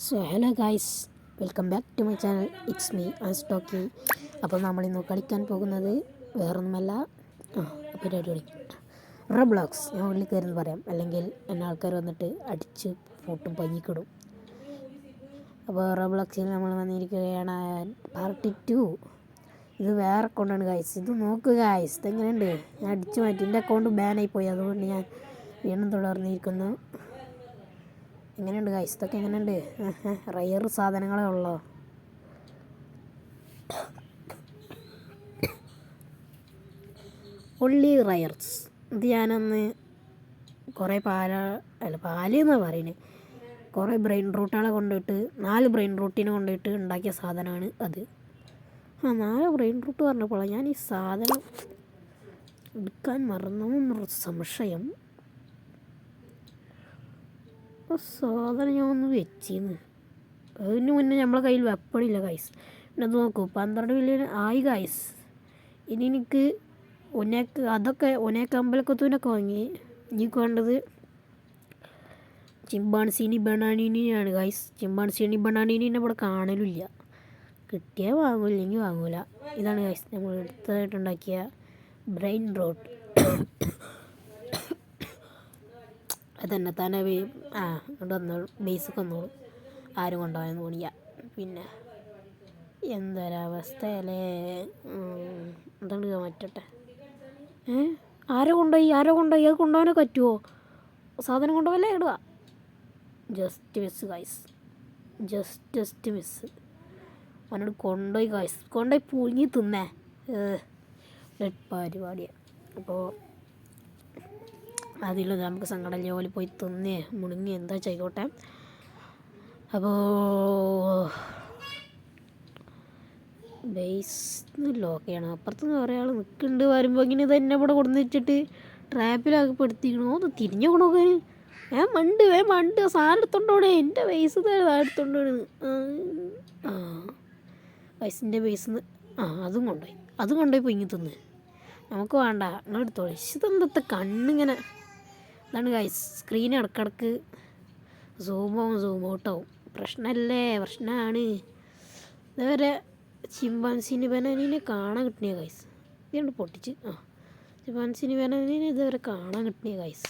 So hello guys, welcome back to my channel. It's me as talking. അപ്പോൾ നമ്മളിന്ന് കളിക്കാൻ പോകുന്നത് വേറൊന്നുമല്ല, പരിപാടി റബ്ലോക്സ്. ഞാൻ ഉള്ളിൽ കയറുന്നു പറയാം, അല്ലെങ്കിൽ എന്നെ ആൾക്കാർ വന്നിട്ട് അടിച്ച് ഫോട്ടും പഞ്ഞിക്കിടും. അപ്പോൾ റബ്ലോക്സിൽ നമ്മൾ വന്നിരിക്കുകയാണ് പാർട്ട് 2. ഇത് വേറെ അക്കൗണ്ടാണ് ഗായ്സ്. ഇത് നോക്കുക ഗായ്സ്, ഇതെങ്ങനെയുണ്ട്. ഞാൻ അടിച്ചു മാറ്റി, എൻ്റെ അക്കൗണ്ട് ബാനായി പോയി, അതുകൊണ്ട് ഞാൻ വീണ്ടും തുടർന്നിരിക്കുന്നു. എങ്ങനെയുണ്ട് ഗൈസ്, ഇതൊക്കെ എങ്ങനെയുണ്ട്? റയർ സാധനങ്ങളേ ഉള്ളോ? ഒള്ളി റയർസ്. ഇത് ഞാനന്ന് കുറേ പാല് എന്നാണ് പറയുന്നത്, കുറേ ബ്രെയിൻ റൂട്ടുകളെ കൊണ്ടുപോയിട്ട് 4 ബ്രെയിൻ റൂട്ടിനെ കൊണ്ടുപോയിട്ട് ഉണ്ടാക്കിയ സാധനമാണ് അത്. 4 ബ്രെയിൻ റൂട്ട് പറഞ്ഞപ്പോഴാണ് ഞാൻ ഈ സാധനം എടുക്കാൻ മറന്നു എന്നൊരു സംശയം. സാധനം ഞാൻ ഒന്ന് വെച്ചിന്ന്. അതിന് മുന്നേ നമ്മളെ കയ്യിൽ വെപ്പണില്ല ഗൈസ്. പിന്നെ അത് നോക്കൂ, 12 മില്യൺ ആയി ഗൈസ്. ഇനി എനിക്ക് അതൊക്കെ അമ്പലക്കത്തൂനൊക്കെ വാങ്ങി. എനിക്ക് വേണ്ടത് ചിമ്പാൻസിനി ബനാനീനെയാണ് ഗൈസ്. ചിമ്പാൻസിനി ബനാനീനെ ഇവിടെ കാണലില്ല. കിട്ടിയാൽ വാങ്ങൂല, ഇല്ലെങ്കിൽ വാങ്ങൂല. ഇതാണ് ഗൈസ് നമ്മൾ എടുത്തായിട്ടുണ്ടാക്കിയ ബ്രെയിൻ റോട്ട്. അതന്നെ തന്നെ ഇങ്ങോട്ട് വന്നോളൂ, ബേസിക്ക് വന്നോളൂ, ആരും കൊണ്ടുപോകാൻ തോന്നിയ. പിന്നെ എന്തൊരവസ്ഥയല്ലേ. എന്താണ് മാറ്റട്ടെ. ആരോ കൊണ്ടുപോയി അത് കൊണ്ടുപോകാനൊക്കെ പറ്റുമോ? സാധനം കൊണ്ടുപോകല്ലേ, ഇടുക. Just miss guys, just miss. അവനോട് കൊണ്ടുപോയി ഗൈസ്, കൊണ്ടുപോയി പുഴുങ്ങി തിന്നേ പരിപാടിയാണ്. അപ്പോൾ അതിൽ നമുക്ക് സങ്കടമില്ല, പോലെ പോയി തിന്നേ മുടുങ്ങി എന്താ ചെയ്തോട്ടെ. അപ്പോൾ ബേസ് ലോക്കെയാണ്. അപ്പുറത്തുനിന്ന് കുറേ ആൾ നിൽക്കുന്നുണ്ട്. വരുമ്പോൾ ഇങ്ങനെ തന്നെ ഇവിടെ കൊടുന്ന് വെച്ചിട്ട് ട്രാപ്പിലാക്കപ്പെടുത്തിക്കണോ ഒന്ന് തിരിഞ്ഞു കൊണ്ടുപോകാൻ. മണ്ട് സാധനം എടുത്തോണ്ടോടെ, എൻ്റെ ബേസ് എടുത്തോണ്ടാണ്. ബേസിൻ്റെ ബേസിന്ന് അതും കൊണ്ടുപോയി പൊങ്ങി തിന്ന്. നമുക്ക് വേണ്ട, നിങ്ങൾ എടുത്തോളൂ. ഇതെന്തത്തെ കണ്ണിങ്ങനെ. അതാണ് ഗൈസ്, സ്ക്രീൻ ഇടക്കിടക്ക് സൂം ഔട്ടാവും. പ്രശ്നമാണ്. ഇതുവരെ ചിമ്പാൻസിനി ബനാനീനെ കാണാൻ കിട്ടണിയ ഗൈസ്. ഇതുകൊണ്ട് പൊട്ടിച്ച് ചിമ്പാൻസിനി ബനാനീനെ ഇതുവരെ കാണാൻ കിട്ടണിയ ഗൈസ്.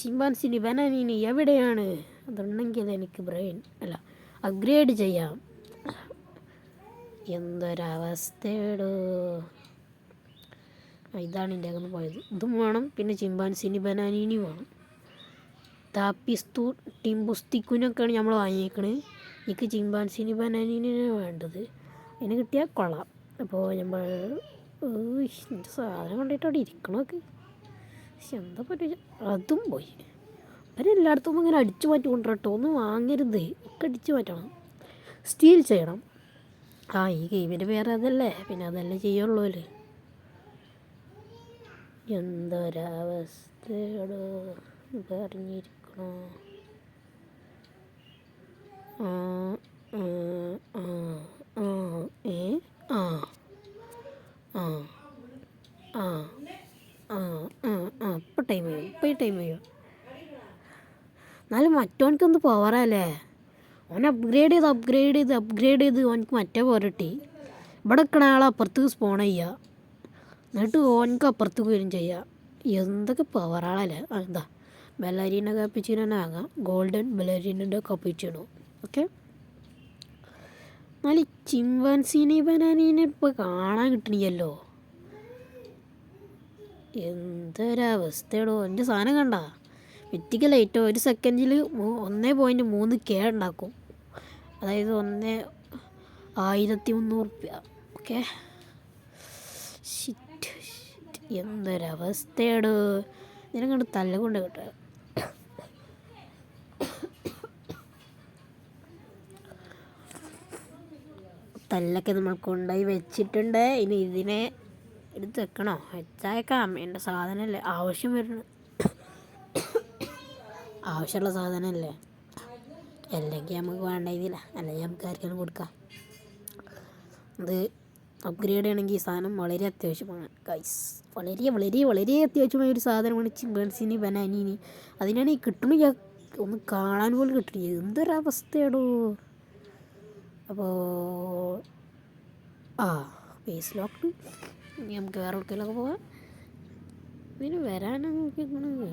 ചിമ്പാൻസിനി ബനാനീനെ എവിടെയാണ്? അതുണ്ടെങ്കിൽ എനിക്ക് അപ്ഗ്രേഡ് ചെയ്യാം. എന്തൊരവസ്ഥയോടോ. ഇതാണ് എൻ്റെ അകന്ന് പോയത്. ഇതും വേണം, പിന്നെ ചിമ്പാൻസിനി ബനാനീനി വേണം. ടിംബുസ്തിക്കുനൊക്കെയാണ് നമ്മൾ വാങ്ങിയേക്കണത്. എനിക്ക് ചിമ്പാൻസിനി ബനാനീനാണ് വേണ്ടത്. അതിന് കിട്ടിയാൽ കൊള്ളാം. അപ്പോൾ നമ്മൾ സാധനം കൊണ്ടിട്ട് അവിടെ ഇരിക്കണമൊക്കെ. പക്ഷെ എന്താ പറ്റുക, അതും പോയി. അവരെല്ലായിടത്തും ഇങ്ങനെ അടിച്ചു മാറ്റി കൊണ്ടുവരട്ടോ. ഒന്നും വാങ്ങരുത്, ഒക്കെ അടിച്ചു മാറ്റണം, സ്റ്റീൽ ചെയ്യണം. ഈ ഗെയിമിൻ്റെ പേര് അതല്ലേ, പിന്നെ അതല്ലേ ചെയ്യുള്ളൂ അല്ലേ. എന്തൊരവസ്ഥയോടോ പറഞ്ഞിരിക്കണോ. ഇപ്പം ടൈം ചെയ്യും. എന്നാലും മറ്റോനക്കൊന്ന് പവറല്ലേ. ഓൻ അപ്ഗ്രേഡ് ചെയ്ത് ഓനക്ക് മറ്റേ പോരട്ടി. ഇവിടെ നിൽക്കണ ആളെ അപ്പുറത്തേക്ക് സ്പോൺ ചെയ്യുക, എന്നിട്ട് ഓനക്ക് അപ്പുറത്തേക്ക് വരും ചെയ്യുക. എന്തൊക്കെ പവറാളല്ലേ. എന്താ ബെല്ലാരീന കാപ്പിച്ചിനോ ആകാം, ഗോൾഡൻ ബെല്ലാരീനൻ്റെ കാപ്പിച്ചിനോ. ഓക്കെ, എന്നാലും ചിമ്പാൻസിനി ബനാനീനെ ഇപ്പോൾ കാണാൻ കിട്ടണിയല്ലോ. എന്തൊരവസ്ഥയോടോ. എൻ്റെ സാധനം കണ്ട വ്യക്തിക്ക് ലൈറ്റോ 1 സെക്കൻഡിൽ 1.3K ഉണ്ടാക്കും. അതായത് 1300 റുപ്യ. ഓക്കെ, എന്തൊരവസ്ഥയോടോ. ഇതിനെങ്ങോട്ട് തല്ല കൊണ്ട് കിട്ടുക. തല്ലൊക്കെ നമ്മൾ കൊണ്ടുപോയി വെച്ചിട്ടുണ്ട്. ഇനി ഇതിനെ എടുത്ത് വെക്കണോ? വെച്ചേക്കാം, എൻ്റെ സാധനമല്ലേ, ആവശ്യമുള്ള സാധനമല്ലേ. അല്ലെങ്കിൽ നമുക്ക് വേണ്ട ഇതില്ല, അല്ലെങ്കിൽ നമുക്ക് ആർക്കെങ്കിലും കൊടുക്കാം. ഇത് അപ്ഗ്രേഡ് ചെയ്യണമെങ്കിൽ ഈ സാധനം വളരെ അത്യാവശ്യമാണ് ഗൈസ്. വളരെ വളരെ വളരെ അത്യാവശ്യമായ ഒരു സാധനമാണ് ചിമ്പാൻസിനി ബനാനീനി. അതിനാണ് ഈ കിട്ടണില്ല ഒന്ന് കാണാൻ പോലും കിട്ടില്ല. എന്തൊരവസ്ഥയാടോ. അപ്പോൾ ഫേസ് ലോക്ക്. ഇനി നമുക്ക് വേറെ എവിടേക്കെങ്കിലൊക്കെ പോകാം. ഇതിന് വരാനാണ് നോക്കിയിരിക്കണത്.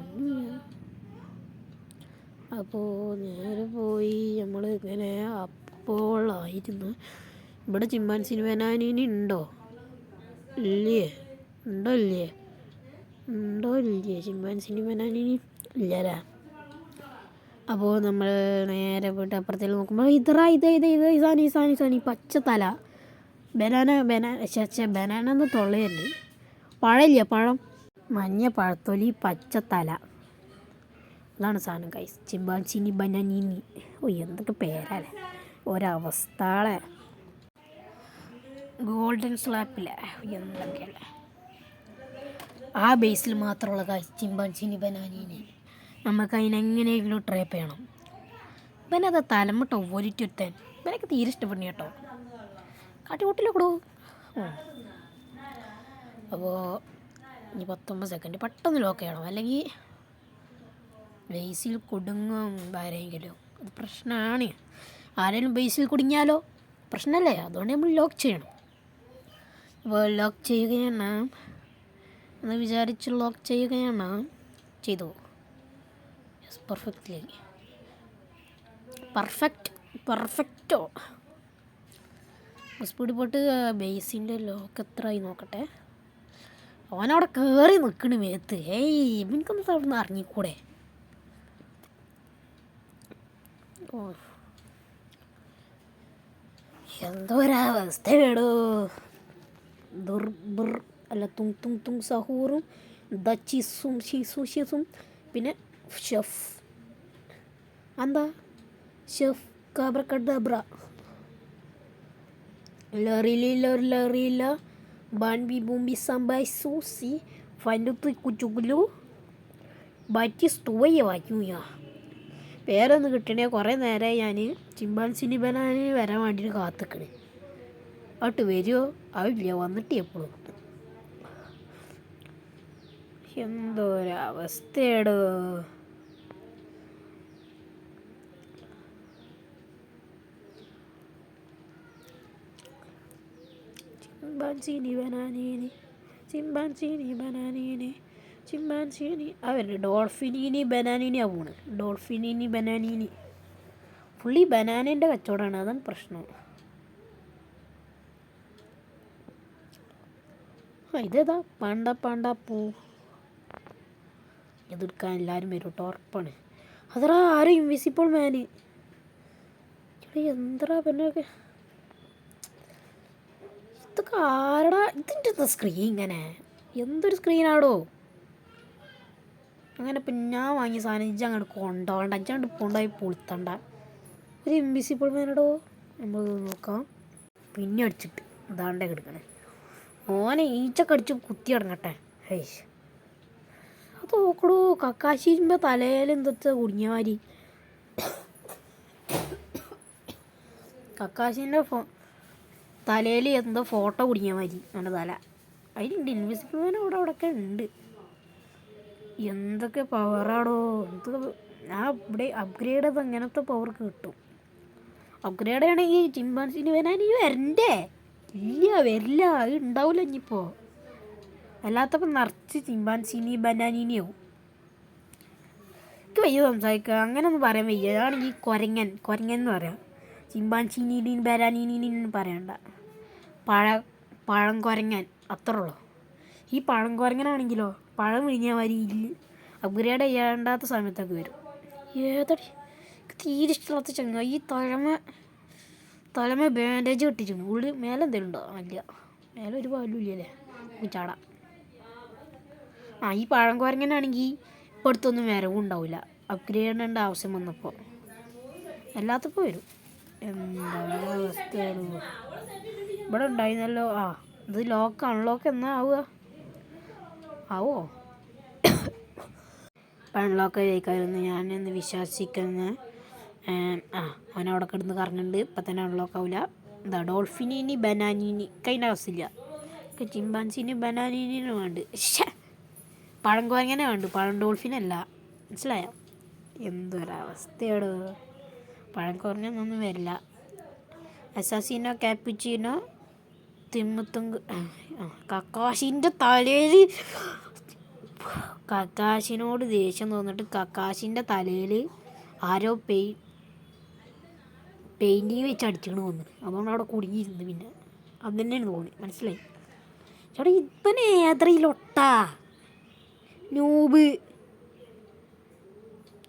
അപ്പോൾ നേരെ പോയി നമ്മൾ ഇങ്ങനെ അപ്പോളായിരുന്നു. ഇവിടെ ചിമ്പാൻസിന് ബനാനീനി ഉണ്ടോ ഇല്ലേ? ചിമ്പാൻസിന് ബനാനീനി ഇല്ലല്ലേ? അപ്പോൾ നമ്മൾ നേരെ പോയിട്ട് അപ്പുറത്തേക്ക് നോക്കുമ്പോൾ ഈ സാനി പച്ചത്തല ബനാന തൊള്ളയല്ലേ, പഴമില്ല, പഴം, മഞ്ഞ പഴത്തൊലി, പച്ചത്തല, അതാണ് സാധനം കൈസ്. ചിമ്പാൻസിനി ബനാനീനി. എന്തൊക്കെ പേരല്ലേ, ഒരവസ്ഥകളെ. ഗോൾഡൻ സ്ലാപ്പില്ലേ, എന്തൊക്കെയല്ലേ. ആ ബേസിൽ മാത്രമുള്ള കൈസ് ചിമ്പാൻസിനി ബനാനീനി. നമുക്ക് അതിനെങ്ങനെയെങ്കിലും ട്രേപ്പ് ചെയ്യണം. അത് തലമുട്ടോ ഒരിറ്റൊരുത്താൻ ഇവനൊക്കെ തീരെ ഇഷ്ടപ്പെടുന്നു കേട്ടോ. കാട്ടിക്കൂട്ടിലൊക്കെടോ. അപ്പോൾ ഇനി 19 സെക്കൻഡ് പെട്ടെന്ന് ലോക്ക് ചെയ്യണം, അല്ലെങ്കിൽ ബേസിൽ കുടുങ്ങും ആരെങ്കിലും. അത് പ്രശ്നമാണ്. ആരെങ്കിലും ബേസിൽ കുടുങ്ങിയാലോ പ്രശ്നമല്ലേ? അതുകൊണ്ട് നമ്മൾ ലോക്ക് ചെയ്യണം. അപ്പോൾ ലോക്ക് ചെയ്യുകയാണ് എന്ന് വിചാരിച്ച് ലോക്ക് ചെയ്യുകയാണ്. ചെയ്തു. യെസ്, പെർഫെക്റ്റോ. സ്പീഡ് പോട്ട് ബേസിൻ്റെ ലോക്ക് എത്രയായി നോക്കട്ടെ. അവനവിടെ കയറി നിൽക്കണ് മേത്ത്. എനിക്കൊന്ന് അവിടെ നിന്ന് ഇറങ്ങിക്കൂടെ? എന്തോ ഒരവസ്ഥ വേടോ. അല്ല തും സഹൂറും ദച്ചിസും ഷിസും പിന്നെ ഷെഫ്. എന്താ ഷെഫ് കാബ്രക്കഡബ്ര ലറിയില്ല ബാൻബി ബൂംബി സംബായ് സൂസി ഫൻഡുത്ത് കുച്ചുകുലു ബാറ്റിസ് തുവയ്യ വാക്യൂയ. പേരൊന്ന് കിട്ടണേ. കുറേ നേരമായി ഞാൻ ചിമ്പാൻസിനി ബനാനി വരാൻ വേണ്ടിയിട്ട് കാത്തിക്കണേ. അവിടെ വരുമോ? ആവില്ല, വന്നിട്ട് എപ്പോഴും. എന്തോ ഒരവസ്ഥയാടോ. ചിമ്പാൻസിനി അവര് ഡോൾഫിനീനി ബനാനീനിയാ പോണ്. ഡോൾഫിനീനി ബനാനീനി ഫുള്ളി ബനാനേൻ്റെ കച്ചവടമാണ്. അതാണ് പ്രശ്നം. ഇതേതാ പാണ്ട പൂ. ഇതെടുക്കാൻ എല്ലാവരും വരും കേട്ടോ, ഉറപ്പാണ്. അതറാ ആരും ഇൻവിസിബിൾ മാന്. എന്താ പിന്നൊക്കെ ഇതൊക്കെ ആരടാ? ഇതിൻ്റെ സ്ക്രീൻ ഇങ്ങനെ എന്തൊരു സ്ക്രീനാടോ. അങ്ങനെ ഇപ്പം ഞാൻ വാങ്ങിയ സാധനം അങ്ങോട്ട് കൊണ്ടുപോകണ്ട, അഞ്ചാണ്ട് കൊണ്ടുപോയി പൊളുത്തണ്ട. ഒരു ഇൻവിസിബിൾ മാനടോ. നമ്മൾ നോക്കാം. പിന്നെ അടിച്ചിട്ട് ഇതാണ്ടേ കിടക്കണേ. ഓനെ ഈച്ചക്കടിച്ച് കുത്തി അടങ്ങട്ടെ. അത് നോക്കടോ, കക്കാശിൻ്റെ തലയിൽ എന്തൊക്കെ കുടുങ്ങിയ മാതിരി. കക്കാശിൻ്റെ തലയിൽ എന്തോ ഫോട്ടോ കുടുങ്ങിയ മാതിരി എൻ്റെ തല. അതിലുണ്ട് ഇൻവിസിബിൾ മാൻ. അവിടെയൊക്കെ ഉണ്ട്. എന്തൊക്കെ പവറാടോ. ഇവിടെ അപ്ഗ്രേഡ് ചെയ്ത് അങ്ങനത്തെ പവർക്ക് കിട്ടും. അപ്ഗ്രേഡ് ആണെങ്കിൽ ചിമ്പാൻസിന് വരാൻ വരണ്ടേ? വരില്ല. അത് ഉണ്ടാവില്ല ഇനിയിപ്പോൾ. അല്ലാത്തപ്പോൾ നിറച്ച് ചിമ്പാൻസിനി ബനാനീനിയാവും. എനിക്ക് വയ്യ സംസാരിക്കുക. അങ്ങനെ ഒന്നും പറയാൻ വയ്യ. അതാണെങ്കിൽ കുരങ്ങൻ എന്ന് പറയാം. ചിമ്പാൻസിനി ബനാനീനി പറയണ്ട. പഴം കുരങ്ങൻ അത്രേ ഉള്ളൂ. ഈ പഴം കുരങ്ങനാണെങ്കിലോ പഴം വിഴിഞ്ഞാൽ മാതിരി അപ്ഗ്രേഡ് ചെയ്യേണ്ടാത്ത സമയത്തൊക്കെ വരും. ഏതടി തീരെ ഇഷ്ടമില്ലാത്ത ചങ്ങ. ഈ തലമ ബാൻഡേജ് കെട്ടിച്ചിരുന്നു. ഉള്ളിൽ മേലെ എന്തെങ്കിലും ഉണ്ടോ? അല്ല, മേലെ ഒരു പാലും ഇല്ലല്ലേ ചാട. ഈ പഴം കുരങ്ങനാണെങ്കിൽ ഇപ്പോൾ അടുത്തൊന്നും വരവും ഉണ്ടാവില്ല. അപ്ഗ്രേഡ് ചെയ്യേണ്ട ആവശ്യം വന്നപ്പോൾ. എല്ലാത്തപ്പോൾ വരും. എന്താ അവസ്ഥയാണ്. ഇവിടെ ഉണ്ടായിരുന്നല്ലോ. ഇത് ലോക്ക് അൺലോക്ക് എന്നാ ആവോ? അൺലോക്ക് കഴിക്കാമായിരുന്നു ഞാനെന്ന് വിശ്വസിക്കുന്ന. അവനവിടെ കിടന്ന് കറങ്ങുന്നുണ്ട്. ഇപ്പം തന്നെ അൺലോക്ക് ആവില്ല. എന്താ ഡോൾഫിനീനി ബനാനീനി കഴിഞ്ഞ ആവശ്യമില്ല. ചിമ്പാൻസിന് ബനാനീനിന് വേണ്ട. പഴം കുരങ്ങനെ വേണ്ട, പഴം ഡോൾഫിനല്ല. മനസ്സിലായോ? എന്തൊരവസ്ഥയാടോ. പഴം കുറഞ്ഞൊന്നും വരില്ല. അസാസിനോ കാപ്പിച്ചിനോ തിമ്മുത്തുങ്ക് കക്കാശിൻ്റെ തലയിൽ കക്കാശിനോട് ദേഷ്യം തോന്നിട്ട് കക്കാശിൻ്റെ തലയിൽ ആരോ പെയിൻറ്റിങ് വെച്ച് അടിച്ചിട്ട് വന്നു. അതുകൊണ്ട് അവിടെ കുടുങ്ങിയിരുന്നു. പിന്നെ അത് തന്നെയാണ് തോന്നി. മനസ്സിലായി ചേട്ടാ. ഇപ്പനെ ഏത്രയിലൊട്ടാ നൂബ്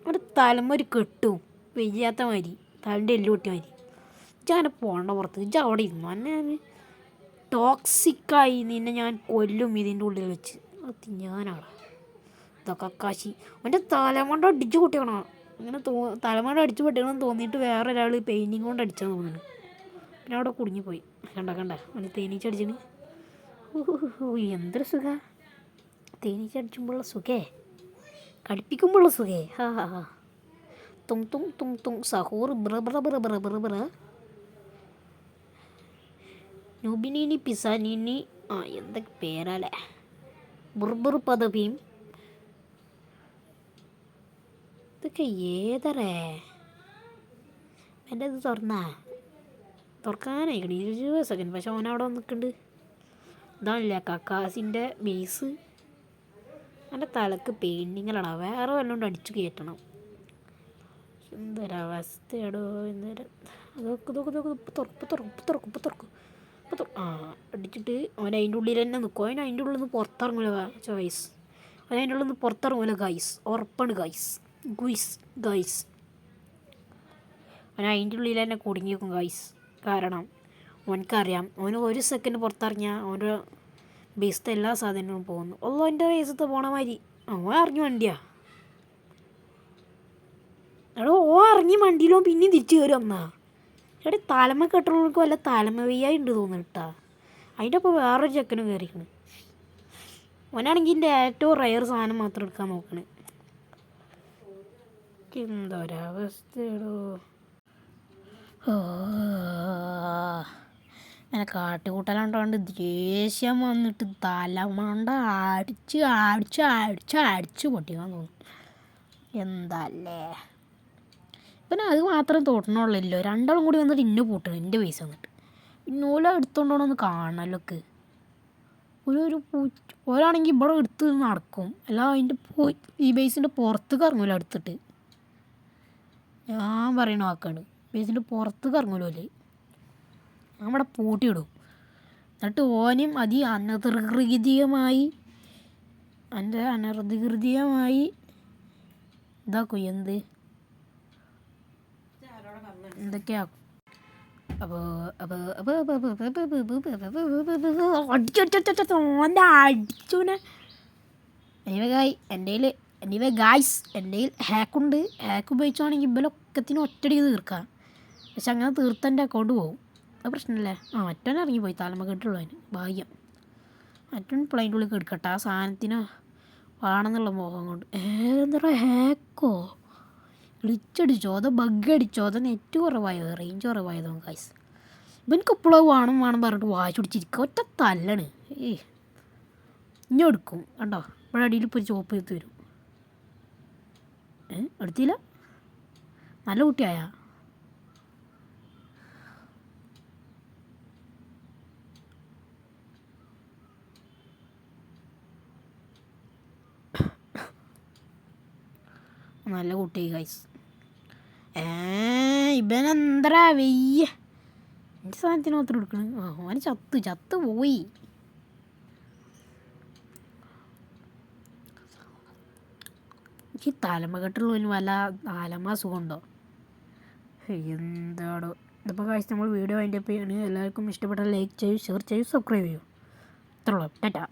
ഒരു തലമൊരു കെട്ടും വെയ്യാത്ത മാതിരി തലൻ്റെ എല്ല് പൊട്ടിയ മാതിരി. ഇജ്ജാനെ പോകണ്ട പുറത്ത്. ഇജ്ജ് അവിടെ ഇരുന്നു. എന്നെ ടോക്സിക്കായി നിന്നെ ഞാൻ കൊല്ലും ഇതിൻ്റെ ഉള്ളിൽ വെച്ച്. അത് ഞാനാണ് ഇതൊക്കെ കക്കാശി. അവൻ്റെ തലമണ്ട അടിച്ചു പൊട്ടിക്കണോ അങ്ങനെ തലമണ്ട അടിച്ചു പൊട്ടിക്കണമെന്ന് തോന്നിയിട്ട് വേറൊരാൾ പെയിൻറ്റിങ് കൊണ്ട് അടിച്ചതെന്ന് തോന്നുന്നു. പിന്നെ അവിടെ കുടുങ്ങിപ്പോയി. കണ്ട അവന് തേനീച്ചടിച്ചിന്. എന്തൊരു സുഖ തേനീച്ചടിച്ചുമ്പോഴുള്ള സുഖേ, കടിപ്പിക്കുമ്പോഴുള്ള സുഖേ. ഹാ തും സഹൂർ ബ്ര നുബിനിനി പിസാനിനി എന്തൊക്കെ പേരാലേ. ബുർബുർ പദവിയും ഇതൊക്കെ ഏതറേ. എൻ്റെ ഇത് തുറക്കാനായിക്കണ 20 സെക്കൻഡ്. പക്ഷെ അവനവിടെ നിൽക്കുന്നുണ്ട്. ഇതാണില്ല കക്കാസിൻ്റെ ബേസ്. എൻ്റെ തലക്ക് പെയിൻറ്റിങ്ങിലാണ്. വേറെ വല്ലതുകൊണ്ട് അടിച്ചു കയറ്റണം. എന്തൊരവസ്ഥയാടോ. തുറക്കും. അടിച്ചിട്ട് അവൻ അതിൻ്റെ ഉള്ളിൽ തന്നെ നിൽക്കും. അതിൻ്റെ ഉള്ളിൽ നിന്ന് പുറത്തിറങ്ങൂല ഗൈസ്. അവൻ അതിൻ്റെ ഉള്ളിൽ നിന്ന് പുറത്തിറങ്ങൂല ഗൈസ്. ഉറപ്പാണ് ഗൈസ്. ഗൈസ് അവൻ അതിൻ്റെ ഉള്ളിൽ തന്നെ കുടുങ്ങി വെക്കും ഗൈസ്. കാരണം അവനക്കറിയാം അവന് 1 സെക്കൻഡ് പുറത്തിറങ്ങിയാൽ അവൻ്റെ ബേസത്തെ എല്ലാ സാധനങ്ങളും പോകുന്നു. എൻ്റെ ബേസത്തെ പോണ മാതിരി അവൻ അറിഞ്ഞു വണ്ടിയാ. എടോ ഇറങ്ങി വണ്ടിയിലോ പിന്നെയും തിരിച്ചു കയറി വന്നാ. എവിടെ തലമ കെട്ടുള്ളവർക്ക് വല്ല തലമ വെയ്യായി ഉണ്ട് തോന്നുന്നു കേട്ടാ. അതിൻ്റെ ഒപ്പം വേറൊരു ചെക്കനും കയറിക്കണ്. അവനാണെങ്കിൽ എൻ്റെ ഏറ്റവും റയർ സാധനം മാത്രം എടുക്കാൻ നോക്കണേ. എന്തൊരവസ്ഥയാടോ. അങ്ങനെ കാട്ടുകൂട്ടലുണ്ടോണ്ട് ദേഷ്യം വന്നിട്ട് തലമണ്ട അടിച്ച് പൊട്ടിക്കാൻ തോന്നും. എന്തല്ലേ പിന്നെ അത് മാത്രം തോട്ടണുള്ളല്ലോ. രണ്ടാളും കൂടി വന്നിട്ട് ഇന്നെ പൂട്ടണം എൻ്റെ പൈസ വന്നിട്ട്. പിന്നെ ഓല എടുത്തോണ്ടോന്നൊന്ന് കാണലൊക്കെ. ഓലാണെങ്കിൽ ഇവിടെ എടുത്ത് നടക്കും. അല്ല അതിൻ്റെ ഈ ബേസിൻ്റെ പുറത്തേക്ക് ഇറങ്ങൂല. എടുത്തിട്ട് ഞാൻ പറയണ വാക്കാണ്. ബേസിൻ്റെ പുറത്തേക്ക് ഇറങ്ങൂലേ. നമ്മുടെ പൂട്ടിയിടും. എന്നിട്ട് ഓനും അനധികൃതമായി ഇതാക്കും. എന്തൊക്കെയാ അടിച്ചോനെ. എൻ്റെ ഗായ്സ് എൻ്റെ ഹാക്കുണ്ട്. ഹാക്ക് ഉപയോഗിച്ചാണെങ്കിൽ ഇവലൊക്കത്തിന് ഒറ്റടിക്ക് തീർക്കാം. പക്ഷെ അങ്ങനെ തീർത്ത എൻ്റെ അക്കൗണ്ട് പോകും. അത് പ്രശ്നമല്ലേ. മറ്റവൻ ഇറങ്ങിപ്പോയി. തലമ കെട്ടുള്ളൂ അതിന് ഭാഗ്യം. മറ്റവൻ പ്ലെയിൻ്റെ ഉള്ളിൽ കെടുക്കട്ടെ. ആ സാധനത്തിന് വേണമെന്നുള്ള മോഹം കൊണ്ട്. എന്താ ഹാക്കോ ഗ്ലിച്ചടിച്ചോ അതോ ബഗ് അടിച്ചോ അതോ നെറ്റ് കുറവായോ റേഞ്ച് കുറവായതോ ഗൈസ്. ഇവനക്ക് എപ്പോഴും വേണം പറഞ്ഞിട്ട് വാശി പിടിച്ചിരിക്കുക. ഒറ്റ തല്ലാണ്. ഇനി എടുക്കും കണ്ടോ. ഇവിടെ അടിയിൽ ഇപ്പോൾ ചോപ്പ് ചെയ്ത് വരും. എടുത്തില്ല. നല്ല കുട്ടിയായ നല്ല കുട്ടി ഗൈസ്. ഇവനെന്തരാ വെയ്യ എൻ്റെ സാധനത്തിന് മാത്രം എടുക്കണം. അവന് ചത്ത് പോയി. എനിക്ക് തലമ കെട്ടുള്ളതിന് വല്ല തലമ സുഖമുണ്ടോ. എന്താടോ ഇതിപ്പോൾ കാഴ്ച നമ്മൾ വീഡിയോ അതിൻ്റെ ഒപ്പം എല്ലാവർക്കും ഇഷ്ടപ്പെട്ടാൽ ലൈക്ക് ചെയ്യൂ, ഷെയർ ചെയ്യൂ, സബ്സ്ക്രൈബ് ചെയ്യൂ. ഇത്രയുള്ളൂ. ടാറ്റാ.